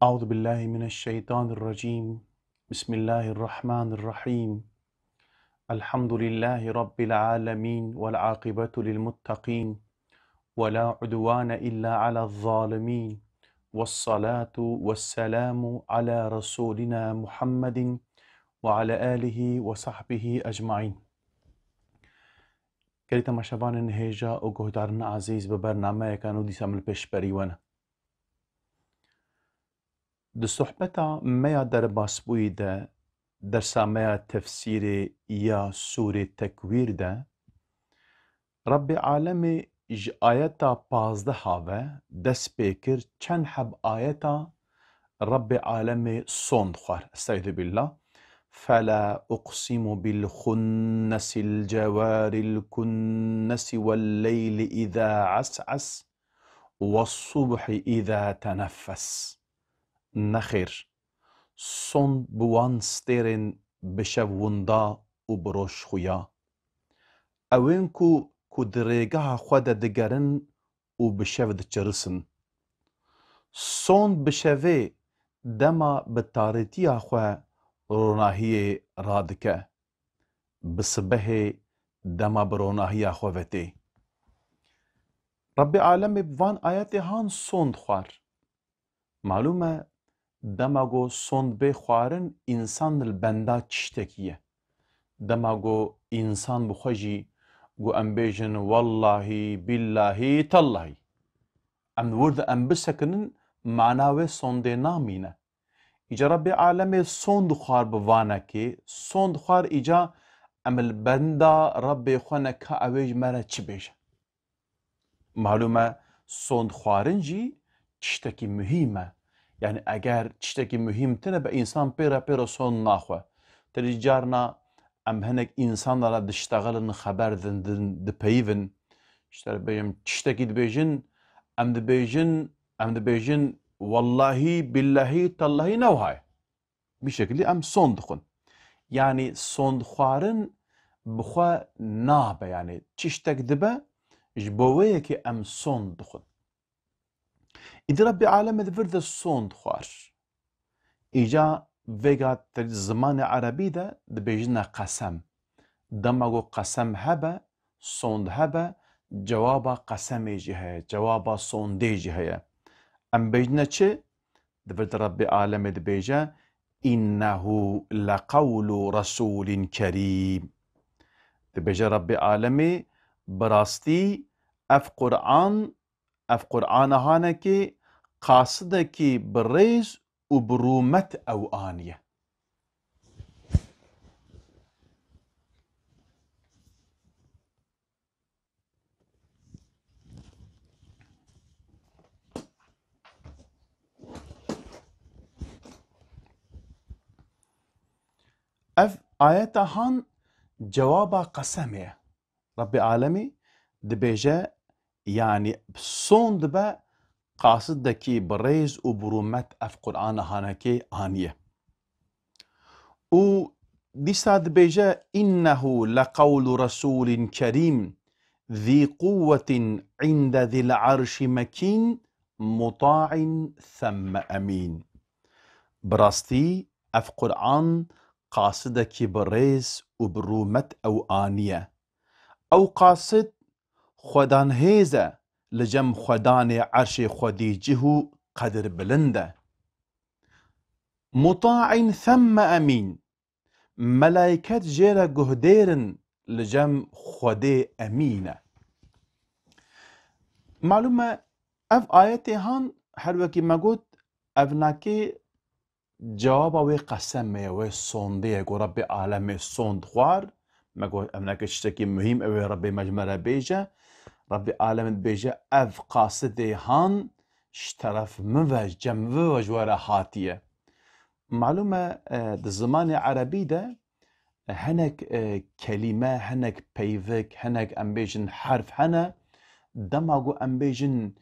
أعوذ بالله من الشيطان الرجيم. بسم الله الرحمن الرحيم. الحمد لله رب العالمين والعاقبة للمتقين ولا عدوان إلا على الظالمين، والصلاة والسلام على رسولنا محمد وعلى آله وصحبه أجمعين. كريتا مشابان هيجا وقهدارنا عزيز ببرنامج كانوا دي سامل بيش بريوانا د صحبتا میا در باسبوی ده درسا میا تفسیر یا سوره تکویر ده رب عالم ج آیتا 15 هاوه دست پیکر چند حب آیتا رب عالم صند خوار استعیذ بالله فلا اقسم بالخنس الجوار الكنس والليل اذا عسعس والصبح اذا تنفس نخیر صند بوان ستیرن بشوندا و بروش خویا اوین کو دریگه خود دگرن و بشود چرسن صند بشوه دما بتاریتی خو روناهی رادکه بصبح دما بروناهی خو وته رب عالم بوان آیت هان صند خوار معلومه دماغو صند به خوارن انسان البندا تشتكيه دماغو انسان بخوجي جو امبيجن والله بالله تالله ام ورد ام بسكنن معناوي صند نامينه اجا رب عالمي صند خوار بوانكي صند خوار اجا ام البندا رب خونك اويج مرا تشبيج معلومه صند خوارنجي تشتكي مهمه يعني اگر تشتكي مهم تنه به انسان بيرا صند ناخوه تري جارنا ام هنك انسان را دشتغلن خبر دن دبيفن اشتر بيجم تشتكي دبيجن ام دبيجن والله بالله تالله نوهاي بشكل ام صند خون يعني صند خوارن بخوا نابه يعني تشتك دبه جبويه كي ام صند خون إذا ربي عالم ذفرد الصند خوار إيجا فيغا زمان عربي ده دبيجنا قسم دماغو قسم هبه صند هبه جوابا قسم جهه جوابا صند جهه أم بيجنا چه دفرد ربي عالم دبيجا إنه لقول رسول كريم دبيجا ربي عالمي براستي اف قرآن هانكي قاصدكي بريز وبرومت او آنية اف آياتا هان جوابا قسمه ربي عالمي دبيجا يعني صند با قاصدكي بريز وبرومت اف قرآن هانكي آنية و ديسا دبيجا إنه لقول رسول كريم ذي قوة عند ذي العرش مكين مطاع ثم أمين براستي اف قرآن قاصدكي بريز وبرومت او آنية او قاصد خدان هيزة لجم خدان عرش خديجه قدر بلنده مطاع ثم أمين ملايكة جيرا جهديرن لجم خدي أمينة معلومة اف آياتي هان حلوكي ما قلت افناكي جوابا وي قسمه وي صنديه جو ربي عالمي صند خوار ما قلت افناكي اشتكي مهم اوي ربي مجمرة بيجا ربي عالم بيجا اف قاصدي هان اشترف مفج جمفج ورا هاتيه معلومة ده زمان عربي ده هنك كلمة هنك بيفك هنك امبيجن حرف هنا دماغو امبيجن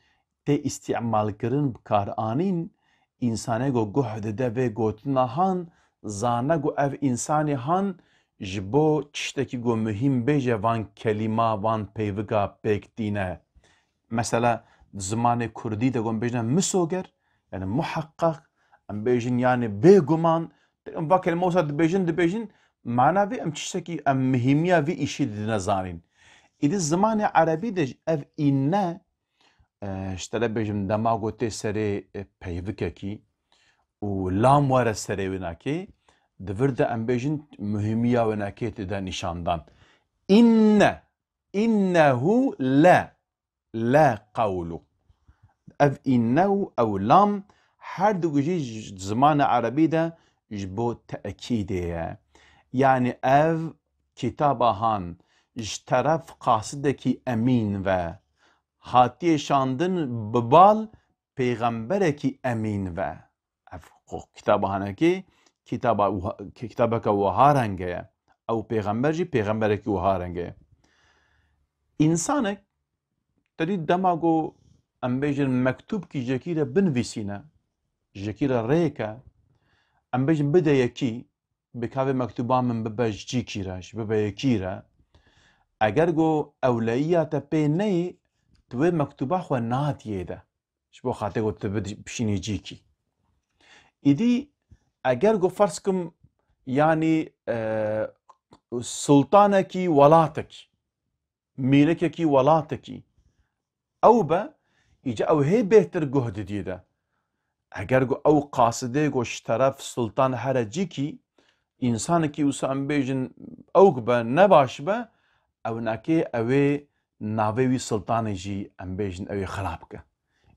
تي استعمال كرن بكار آنين انسانه گو گهد ده و گوتنا هان زانه گو اف انسانی هان جبو تشتكي گو مهم بيجا وان كلمة وان بيفقا بيك دينه مثلا زمان كردي ده گو بيجنا مسوگر يعني محقق ام بيجن يعني بيغمان ام واكل موسى دبيجن معناه في ام تشتكي ام مهمية في اشي نزارين إذا الزمان عربي دج اف إنا اشترى بيجم دماغو تسري بيفككي ولام ورا سري وناكي دفرد ام بيجن مهمية وناكي تدا نشاندان إنه لا قول اف إنه او لام هر دو جي زمان عربي ده جبو تأكيده يعني اف كتابه هان طرف قاصدکی امین و هاتی شاندن ببال پیغمبرکی امین و اف کتابه هانکی کتابه که وهارنگه او پیغمبر جی پیغمبرکی وهارنگه انسانک تريد دماغو ام بيجن مكتوب كي جاكيرا بنفيسينا جاكيرا ريكا ام بيجن بدا يكي بكافي مكتوبا من ببا جيكيراش ببا يكيرا اگر گو اولویات پی نی تو مکتوبه خو ناتیه ده شبو خاطر گو بشینی جیکی ایدی اگر گو فرض کم yani سلطانکی ولاتکی میلککی ولاتکی او با ایجا او هی بهتر گهد دیده اگر گو او قاصده گو طرف سلطان هر جیکی انسانکی وسام بیجن او با نباش با او ناكي اوي ناوي سلطان جي ام بيجن اوي خرابكه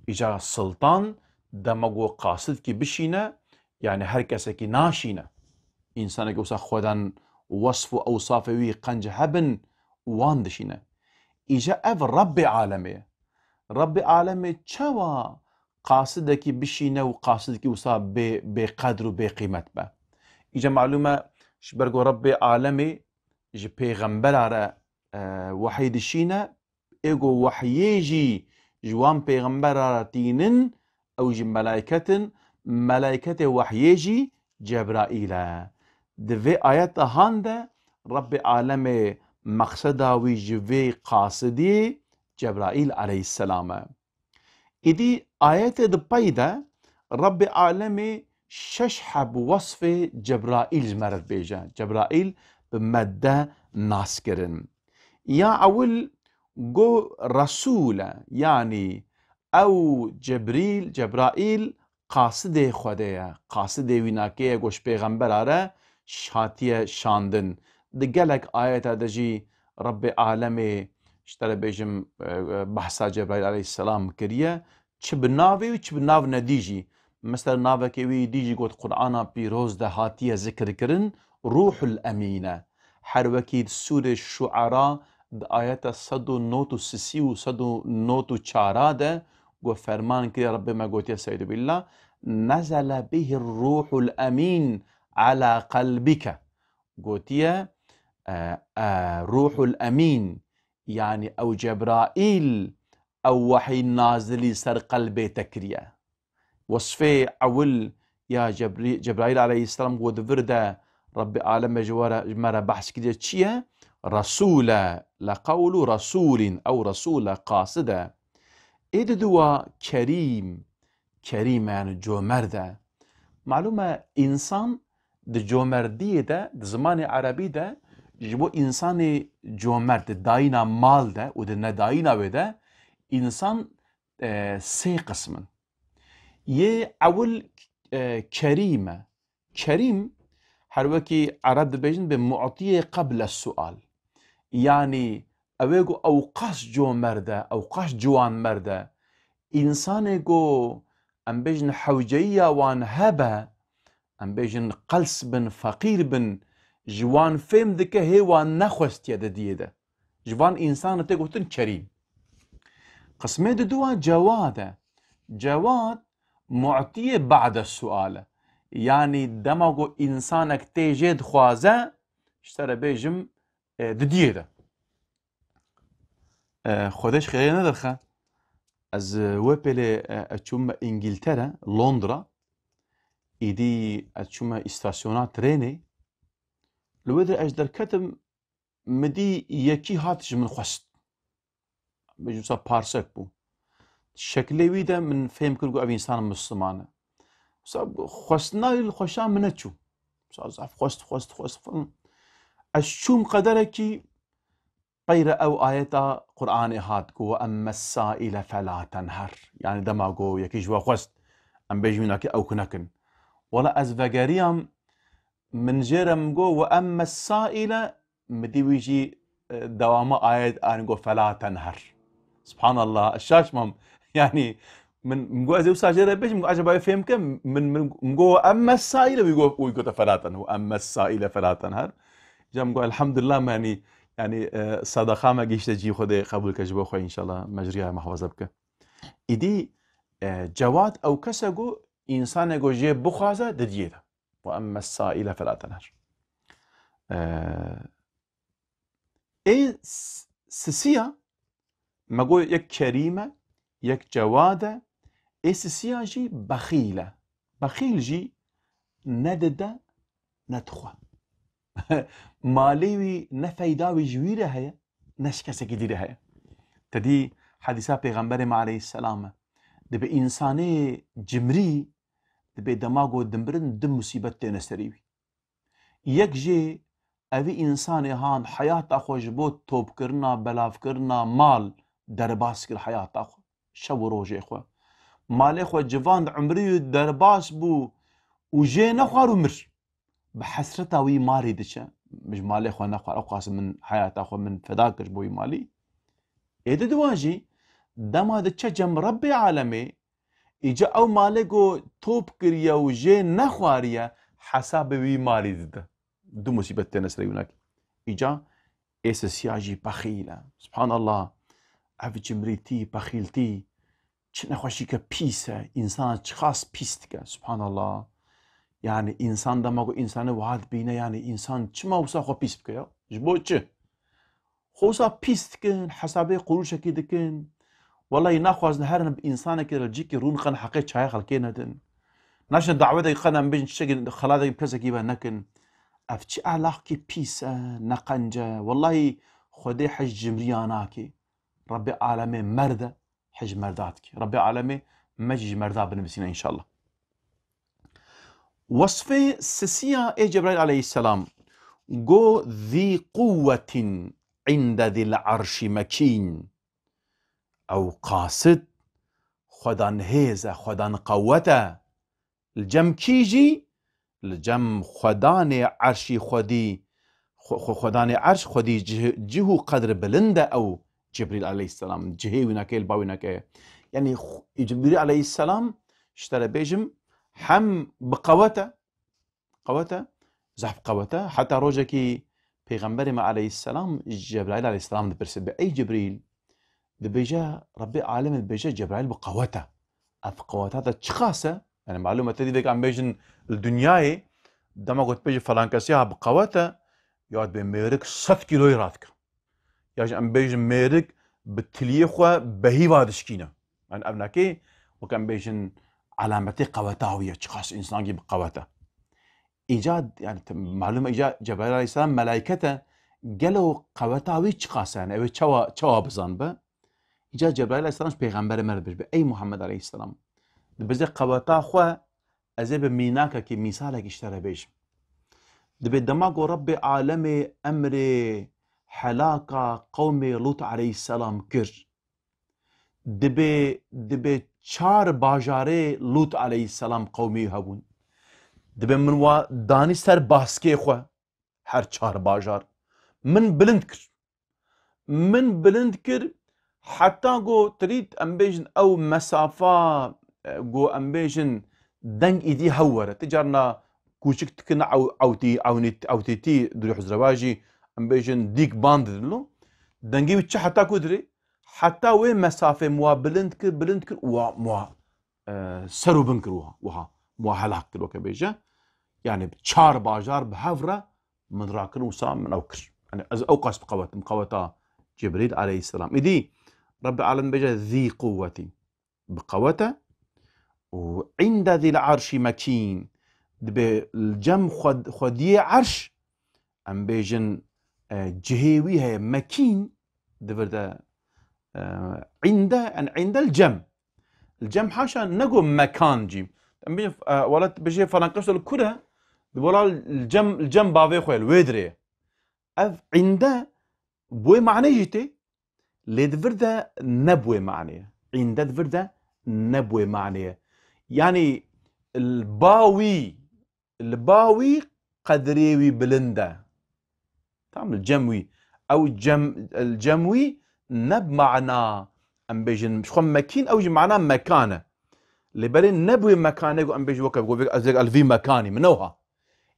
اجا سلطان دمغو قاصد كي بشينا يعني هر كسكي ناشينا انسان كوسا خودان وصف اوصافوي قنج هبن وان دشينا اجا اف رب عالمي چوا قاصدكي بشينا وقاصدكي وصا بقدر وبقيمت با اجا معلومه شبرغو رب عالمي جي پیغمبر على وحي دشينا ايجو وحيجي جوان پیغمبر تينن او جي ملائكة وحيجي جبرائيل دفي آيات هانده رب عالم مقصده ويجي قاصدي جبرائيل عليه السلام إدي آيات دبايدة رب عالم ششحب وصف جبرائيل مرد بيجا جبرائيل بمادة ناسكرن يا أول جو رسول يعني أو جبرائيل قاصد خدايا قاصد ويناكي گوش پیغمبر آره شاتية شاندن دقالك آيات دجي رب عالمي اشترى بيجم بحثا جبرائيل عليه السلام كريه چه بناوي و چه بناو نديجي مثلا ناوه كوي ديجي قد قرآن بيروز ده هاتية ذكر كرن روح الأمينة هر وكيد سورة الشعراء آيات صدو نوتو سسي و صدو نوتو چارا ده قو فرمان كده رب ما قوت يا سيد بالله نزل به الروح الأمين على قلبك قوت يا روح الأمين يعني أو جبرائيل أو وحي نازلي سر قلبي تكريا وصفي أول يا جبرائيل عليه السلام قد فرده رب عالم جوارا مرة بحث كده تشيه رسول لقول رسول أو رسول قاصدة إيه دوا كريم يعني جومرده معلومة إنسان ده جومردية ده زمان عربي ده جبو إنسان جومرد داينا مال ده وده نداينا وده إنسان سي قسمن يه أول كريم هر وكي عرب دبيجن بمعطيه قبل السؤال يعني اويگو اوقاش جو مرده اوقاش جوان مرده انسانيگو ام بيجن حوجيه وان هبه ام بيجن قلس بن فقير بن جوان فهم دكه هي وان نخوست يده ديده جوان انسان تيگوتن كريم قسمه دوا جواد معطيه بعد السؤال يعني دماغو انسانك تيجد خوازه اشترى بيجم دديده خودش خیلی ندارخه از وپل اچوم انگلترا لندرا ایدی اچوم استاسیونات ترینی لوده اجدر کتم مدی یکی هاتش من خواست بجوسا پارسک بو شکلی ویده من فهم کرگو او انسان مسلمانه خواستنای خوشا منه چو خواست الشوم قدركي غير أو آية قرآن هات قو أما السائل فلا تنهر يعني دما قو يكيش وخوست أم بيجميناك أو كنكن ولا أزفقاريام من جيرم قو وأما السائل مديويجي دوامة آية أنا قو فلا تنهر سبحان الله الشاش مام يعني من مقو أزيو ساجرة بيش مقو أجب يفهم كم من مقو أما السائل ويقو فلا تنهر وأما السائل فلا تنهر جام قو الحمد لله يعني صدقه ما جيش تجي خده قبول كجبه خو إن شاء الله مجريها محفظة بك إدي جواد أو كسجو إنسان جو جيب بخازة دديده وأما السائل فلا تنهر إيه سسيا ما جو يك كريمة يك جوادة إيه سسيا جي بخيلة بخيل جي ندد ندخوه ماليوي نفيداوي جويرة هيا نشكسة كديرة هيا تدي حديثة پیغمبر عليه السلام دبي إنساني جمري دبي دماغو دمبرن دم مصيبت تنستريوي يك جي أبي إنساني هان حياة أخو جبوت توب كرنا بلاف كرنا مال درباس كر حياة أخو شو روجي أخو مال أخو جوان عمري درباس بو وجي نخوارو مر بحسرته وي ماري دشا مش مالي خو نخوار أقاس من حياة أخو من فداكش بوي مالي إيد دواجي دما دشا جم ربي عالمي إجا أو مالكو توب كريا وجي نخواريا حساب وي ماري دو مصيبة تنسري هناك إجا إيس سياجي بخيلة سبحان الله أف جمريتي بخيلتي چنه خوشيكا بيسا إنسان خاص بيستكا سبحان الله يعني إنسان دماغو إنسان واحد بينا يعني إنسان چما وسا خو بيس بكيا جبو چه خوصا بيس كن حسابي قروشا كي دكن والله يناخواز نهارنا بإنسانة كده الجيكي رون قن حقيت شاي خلقين هدن ناشن دعوة يقنا بيجن شكل خلادا يبكسا كيبا نكن أفتش أعلاقي بيسا نقنجة والله خدي حج جمرياناكي ربي عالمي مردة حج مرداتك ربي عالمي مجي مردات بنفسنا إن شاء الله وصفه سسيا إيه جبريل عليه السلام جو ذي قوة عند ذي العرش مكين أو قاصد خدان هيزة خدان قوته الجم كيجي الجم خدان عرشي خدان عرش خدي جهو قدر بلنده أو جبريل عليه السلام جهي وناكي الباوي ناكي يعني جبريل عليه السلام اشترى بيجم حم بقوته زحف قوته حتى روجكي پیغمبر ما عليه السلام جبرائيل عليه السلام دبرس بأي جبريل دبيجا ربي عالم البيجا جبرائيل بقوته اف قوته تشخاصه يعني معلومه تدي ذيك عم بيجن الدنياي دما قلت بيجي فلان كاسيها بقوته يقعد بميرك 100 كيلو يراتك يا عم بيجن ميرك بالتليخه بهيبه دشكينه يعني ابناكي وكان بيجن علامتي قوتاويه تشخاص انسان جيب قوته ايجاد يعني معلومه ايجاد جبرائيل عليه السلام ملائكته قالوا قوتاوي تشخاص يعني او تشوا بزنبه ايجاد جبرائيل عليه السلام پیغمبر مرد بي اي محمد عليه السلام دبزي قوتا خو ازيب ميناكا كي مثالك اشترى بيش دبي دماغو ربي عالمي امري حلاقة قومي لوط عليه السلام كر دبي 4 باجاري لوط عليه السلام قومي هبون دبي من وا داني سر باسكي خو هر 4 باجار من بلند كر حتى جو تريد امبيجن او مسافة جو امبيجن دنگ ايدي هورة تجارنا كوشك تكنا او تي دري حزرواجي امبيجن ديك باند له دنگي وچ حتى كودري حتى وين مسافة موا بلند كر موا سرو بنكر وها موا هلاك كر وكبيجا يعني 4 باجار بهفرة من راكن وسام من اوكر يعني از اوقاس بقوتا جبريل عليه السلام إدي رب العالمين بيجا ذي قوة بقوته وعند ذي العرش مكين دبي الجم خدي عرش ام بيجن جهيوي هي مكين دبردا عند الجم حاشا نقو مكان جيم ولات بيجي فرنقش الكره ولا الجم بافي خويا الويدري اف عنده بوي معنى جيتي لدفردا نبوي معنى عنده دفردا نبوي معنى يعني الباوي قدريوي بلندا تمام الجموي او الجموي نب معنى ام بيجن مش خم مكين او معناه مكانه لبرين نبوي مكانه ام بيجي وكب الفي مكاني منوها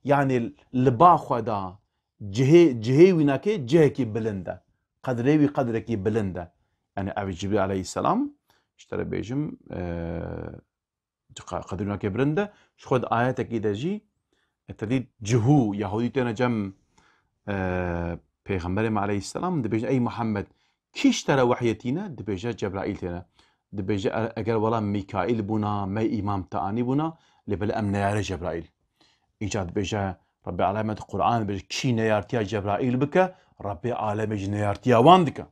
يعني البا خدا جهي ويناكي جهكي بلنده قدريوي قدركي بلنده يعني ابي جبريل عليه السلام اشترى بيجم قدرنا كبرنده شو خد آيات كده جي تدي جهو يهودي تنا جم پیغمبر عليه السلام دبيجا اي محمد كيش ترى وحيتينا دبيجا جبرائيل تنا دبيجا اگر ولا ميكائيل بونا ما امام تاني بونا لبلا ام نيار جبرائيل ايجاد بيجا ربي علامة القرآن بيجا كي نيارتيا جبرائيل بك ربي عالم نيارتيا واندك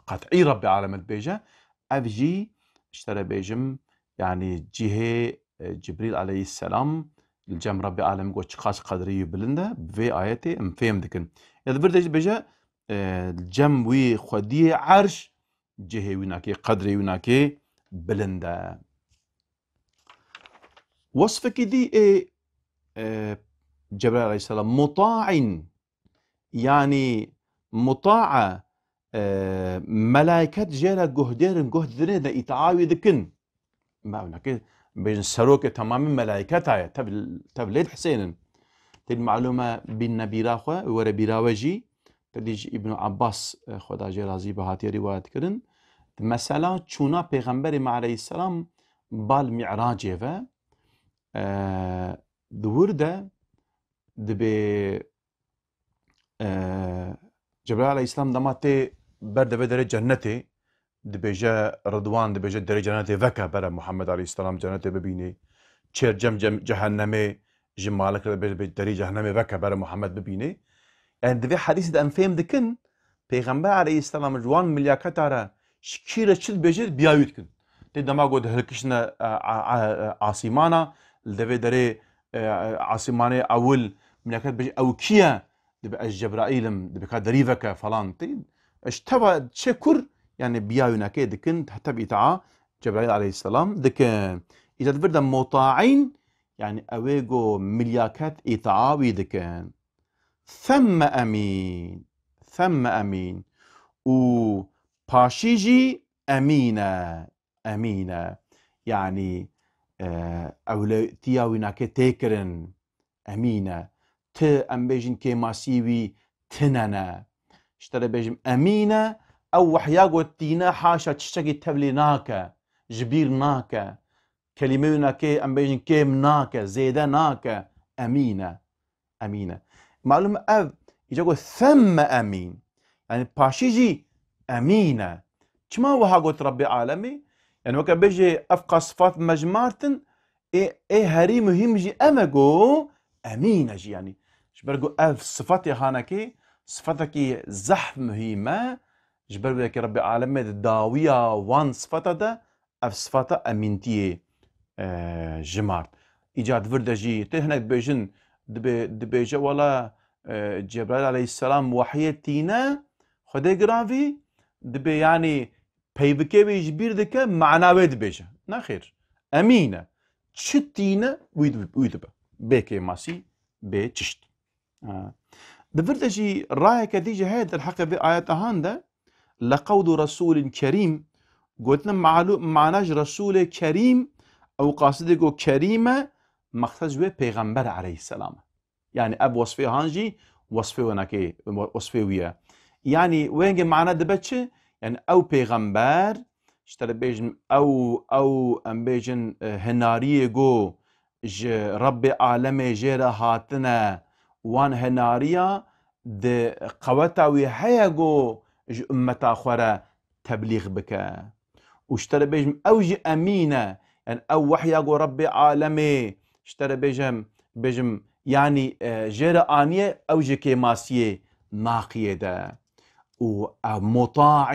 قطعي ربي علامة بيجا افجي اشترى بيجم يعني جهه جبريل عليه السلام الجم ربي عالم قوش خاص قدري بلنده بفي آياتي مفهم دكن إذا بردش بيجا الجم وي خدي عرش جهه ويناكي قدري ويناكي بلنده وصفك دي جبريل عليه السلام مطاع يعني مطاعة ملائكة جيرا جهدير جهدير دا إتعاوي دكن ما هناك بين سروك تماما ملائكة تب ليد حسين تل معلومة بالنبي راخوا ورا بيراوجي تليج ابن عباس خدا جرازي بهاتي روايات كرن مثلا چونا پیغمبر عليه السلام بالمعراج و دورده دبي جبريل عليه السلام دماتي برد بدر جنتي دبيجا رضوان دبيجا دري جنتي فكا برا محمد عليه السلام جنتي ببيني چير جم جهنمي جمالك دري جهنمي فكا برا محمد ببيني يعني دبي حديث ده انفهم دكن پیغمبر عليه السلام جوان ملياكات على شكيرة شد بيجي بياويتكن تي دما قد هلكشنا عاصمانا دبي دري عاصماني اول ملياكات بيجي او كيا دبي جبرائيل دبي كادري فكا فلان تي اشتبه تشكر يعني بياوينا كي دكن حتى بيتعا جبرائيل عليه السلام دكن إذا تفرد مطاعين يعني أويجو ملياكات إطاعوي دكن ثم أمين و باشيجي أمينة يعني أولويتياوينا كي تيكرن أمينة أمبيجن كي ماسيوي تننا اشترى بيجم أمينة أو وحياقو التينا حاشا تشتكي تبليناك جبيرناك كلميناك أمبيجن كيمناك زيدناك أمينة معلوم أب يجاقو ثم أمين يعني باشيجي أمينة كما وهاقو ربي عالمي يعني وكا بيجي أفقى صفات مجمارتن هاري مهم جي أماقو أمينة جي يعني شبرقو أف صفاتي هانكي صفتك زحف مهمة جبر لك ربي عالمي داوية وان صفتا ده اف صفتا امينتي جمارت ايجاد فردجي تهنك بيجن دبيجا ولا جبريل عليه السلام وحيتينا خدي جرافي دبي يعني بيبكي بيجبير دك معناوي دبيجا ناخير امينه تشتينا ويدبا بيكي ماسي بي تشت دفرتجي رايك ديجي هذا الحق بآيات هاندا لقول رسول كريم قلتنا معناش رسول كريم او قاصدكو كريمه مختص به پیغمبر عليه السلام يعني اب وصفه هانجي وصفه وناكي وصفه ويا يعني وين معناه دبتش يعني او پیغمبر اشترى بيجن او ام بيجن هناريه جو رب عالم جيرا هاتنا وان هناريا د قوتا وي هيغو امتا خورا تبليغ بك واشترى بيجم اوجي امينه يعني او وحياغو ربي عالمي اشترى بيجم يعني جيرا انيه اوجي كيماسيه ناقيه ده ومطاع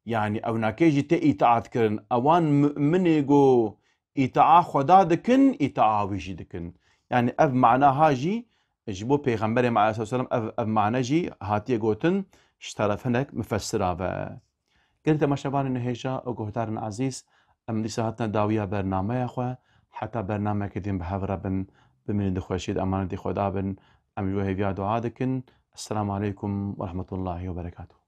يعني او ناكيجي تي اطاعت كرن اوان مؤمنيغو إطاعة خدا دكن إطاعة ويجي دكن يعني أف معناها جي جبو پیغمبر عليه الصلاة والسلام أف معنى جي هاتي قوتن اشترف هناك مفسرة و قلت ما شبان النهيجة وقهتارن عزيز أم دي ساعتنا داوية برنامج يا أخوة حتى برنامج كدين بحفرة بمن دخوشيد أمان دي خدا بن أم جوه بيا دعاء دكن السلام عليكم ورحمة الله وبركاته.